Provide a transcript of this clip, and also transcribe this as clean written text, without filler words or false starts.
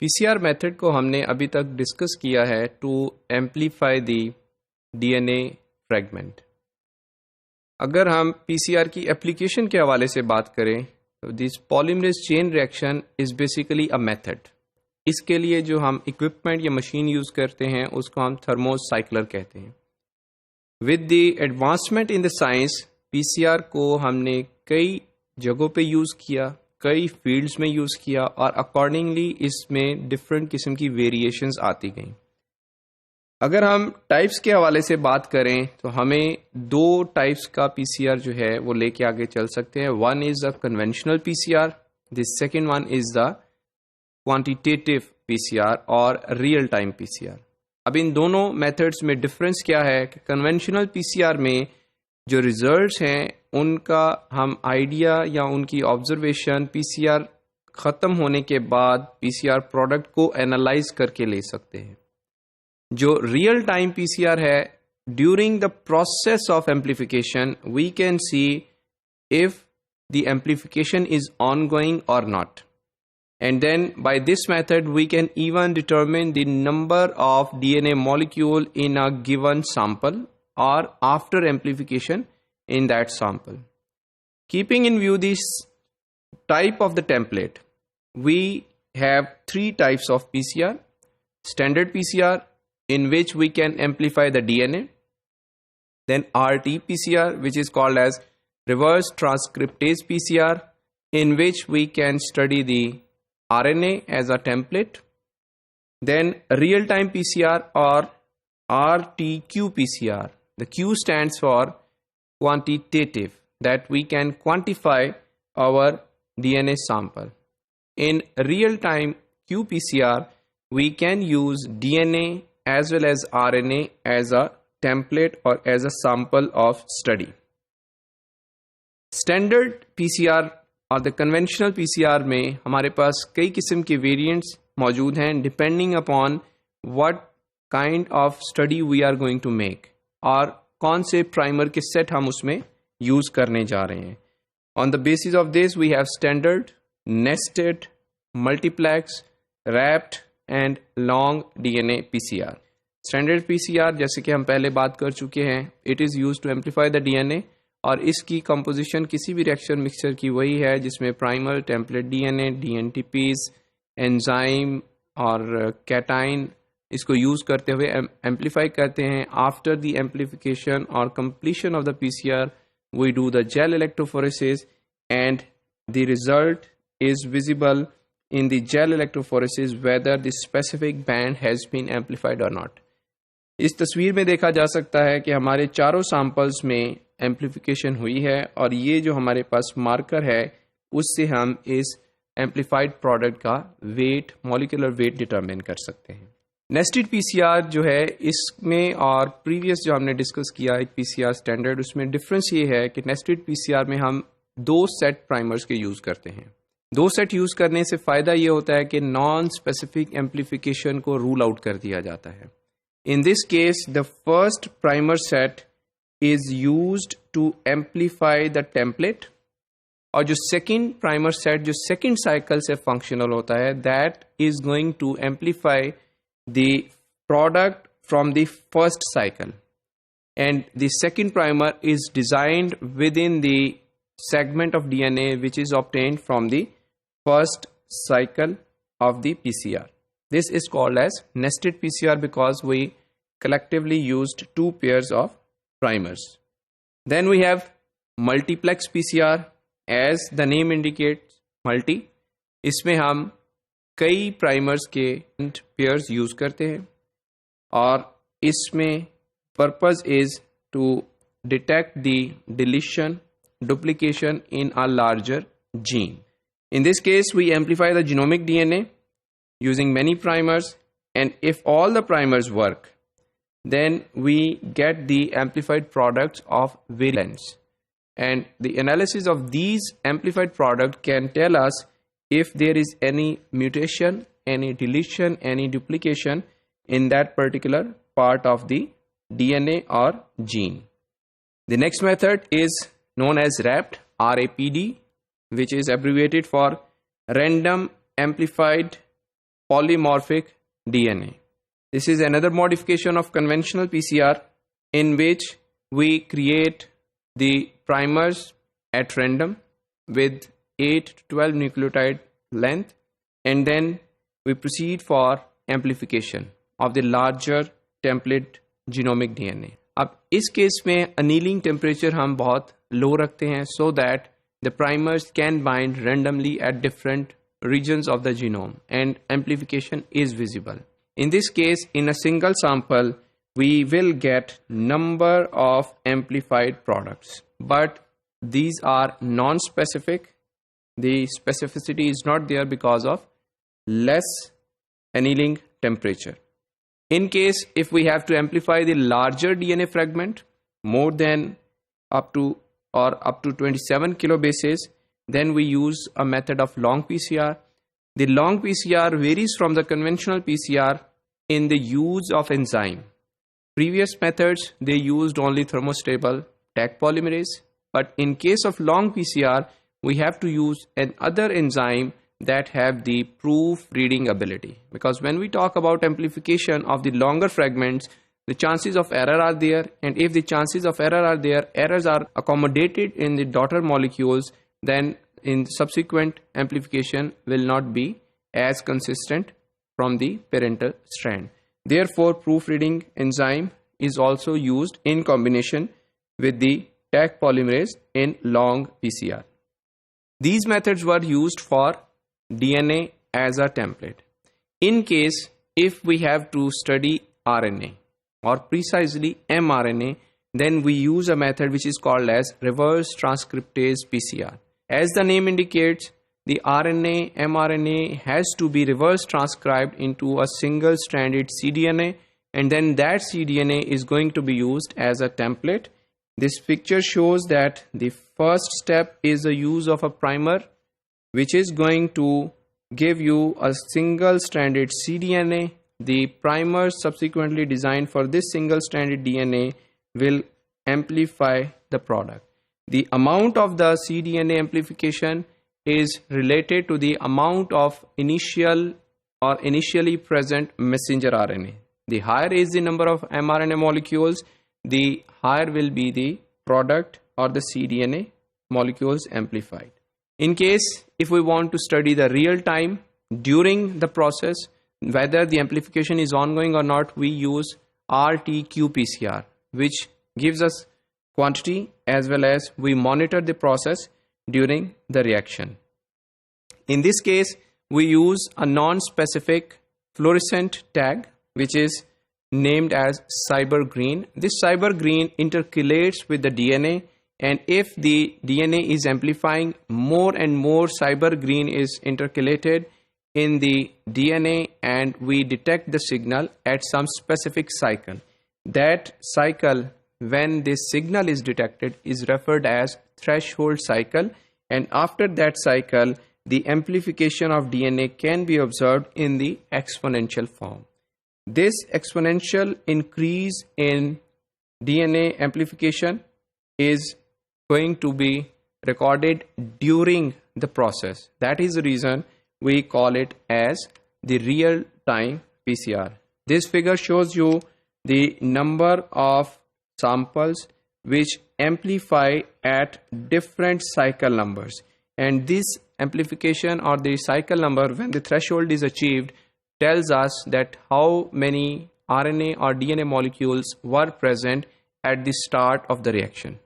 PCR method को हमने अभी तक डिस्कस किया है to amplify the DNA fragment. अगर हम पीसीआर की एप्लीकेशन के हवाले से बात करें तो this polymerase chain reaction is basically a method. इसके लिए जो हम इक्विपमेंट या मशीन यूज़ करते हैं उसको हम थर्मोसाइक्लर कहते हैं। With the advancement in the science PCR को हमने कई जगहों पे यूज़ किया, कई फील्ड्स में यूज़ किया और अकॉर्डिंगली इसमें डिफरेंट किस्म की वेरिएशंस आती गई। अगर हम टाइप्स के हवाले से बात करें तो हमें दो टाइप्स का पीसीआर जो है वो लेके आगे चल सकते हैं। One is the conventional PCR, this second one is the quantitative PCR और रियल टाइम पीसीआर। अब इन दोनों मेथड्स में डिफरेंस क्या है कि कन्वेंशनल पीसीआर में जो रिजल्ट्स हैं उनका हम आइडिया या उनकी ऑब्जर्वेशन पीसीआर ख़त्म होने के बाद पीसीआर प्रोडक्ट को एनालाइज करके ले सकते हैं। जो रियल टाइम पीसीआर है, during the process of amplification we can see if the amplification is ongoing और not, and then by this method we can even determine the number of DNA molecule in a given sample or after amplification in that sample. Keeping in view this type of the template, we have three types of PCR. Standard PCR, in which we can amplify the DNA. Then RT-PCR, which is called as reverse transcriptase PCR, in which we can study the RNA as a template. Then real-time PCR or RT-qPCR. The Q stands for quantitative, that we can quantify our DNA sample. In real-time qPCR, we can use DNA as well as RNA as a template or as a sample of study. Standard PCR और the conventional PCR में हमारे पास कई किस्म के variants मौजूद हैं depending upon what kind of study we are going to make और कौन से प्राइमर के सेट हम उसमें यूज़ करने जा रहे हैं। On the basis of this we have standard, nested, multiplex, RAPD and long DNA PCR. Standard PCR जैसे कि हम पहले बात कर चुके हैं, it is use to amplify the DNA और इसकी कंपोजिशन किसी भी रिएक्शन मिक्सचर की वही है जिसमें primer, template DNA, dNTPs, enzyme और कैटाइन इसको यूज़ करते हुए एम्पलीफाई करते हैं। आफ्टर द एम्पलीफिकेशन और completion of the PCR we do the gel electrophoresis and the result is visible in the gel electrophoresis whether the specific band has been amplified or not. इस तस्वीर में देखा जा सकता है कि हमारे चारों सैंपल्स में एम्प्लीफिकेशन हुई है और ये जो हमारे पास मार्कर है उससे हम इस एम्प्लीफाइड प्रोडक्ट का वेट, मॉलिक्यूलर वेट डिटरमिन कर सकते हैं। नेस्टेड पीसीआर जो है इसमें और प्रीवियस जो हमने डिस्कस किया एक पीसीआर स्टैंडर्ड, उसमें डिफरेंस ये है कि नेस्टेड पीसीआर में हम दो सेट प्राइमर्स के यूज़ करते हैं। दो सेट यूज़ करने से फ़ायदा ये होता है कि नॉन स्पेसिफिक एम्प्लीफिकेशन को रूल आउट कर दिया जाता है। In this case the first primer set is used to amplify the template और जो सेकंड प्राइमर सेट जो सेकंड साइकिल से फंक्शनल होता है that is going to amplify the product from the first cycle and the second primer is designed within the segment of DNA which is obtained from the first cycle of the PCR. This is called as nested PCR because we collectively used two pairs of primers. Then we have multiplex PCR, as the name indicates, multi. इसमें हम कई primers के pairs use करते हैं और इसमें purpose is to detect the deletion, duplication in a larger gene. In this case, we amplify the genomic DNA using many primers, and if all the primers work, then we get the amplified products of variants. And the analysis of these amplified products can tell us if there is any mutation, any deletion, any duplication in that particular part of the DNA or gene. The next method is known as RAPD, RAPD, which is abbreviated for Random Amplified polymorphic DNA. This is another modification of conventional PCR in which we create the primers at random with 8 to 12 nucleotide length, and then we proceed for amplification of the larger template genomic DNA. अब इस case में annealing temperature हम बहुत low रखते हैं so that the primers can bind randomly at different regions of the genome and amplification is visible. In this case, in a single sample, we will get number of amplified products, but these are non-specific. The specificity is not there because of less annealing temperature. In case if we have to amplify the larger DNA fragment more than up to 27 kilobases, then we use a method of long PCR. The long PCR varies from the conventional PCR in the use of enzyme. Previous methods, they used only thermostable Taq polymerase, but in case of long PCR, we have to use another enzyme that have the proof reading ability. Because when we talk about amplification of the longer fragments, the chances of error are there, and if the chances of error are there, errors are accommodated in the daughter molecules, then in subsequent amplification will not be as consistent from the parental strand. Therefore, proofreading enzyme is also used in combination with the Taq polymerase in long PCR. These methods were used for DNA as a template. In case if we have to study RNA or precisely mRNA, then we use a method which is called as reverse transcriptase PCR. As the name indicates, the RNA, mRNA has to be reverse transcribed into a single stranded cDNA, and then that cDNA is going to be used as a template. This picture shows that the first step is the use of a primer, which is going to give you a single stranded cDNA. The primer subsequently designed for this single stranded DNA will amplify the product. The amount of the cDNA amplification is related to the amount of initially present messenger RNA. The higher is the number of mRNA molecules, the higher will be the product or the cDNA molecules amplified. In case if we want to study the real time during the process, whether the amplification is ongoing or not, we use RT-qPCR, which gives us quantity as well as we monitor the process during the reaction. In this case, we use a non-specific fluorescent tag which is named as cyber green. This cyber green intercalates with the DNA, and if the DNA is amplifying, more and more cyber green is intercalated in the DNA, and we detect the signal at some specific cycle. That cycle, when this signal is detected, is referred as threshold cycle, and after that cycle the amplification of DNA can be observed in the exponential form. This exponential increase in DNA amplification is going to be recorded during the process. That is the reason we call it as the real-time PCR. This figure shows you the number of samples which amplify at different cycle numbers, and this amplification or the cycle number when the threshold is achieved tells us that how many RNA or DNA molecules were present at the start of the reaction.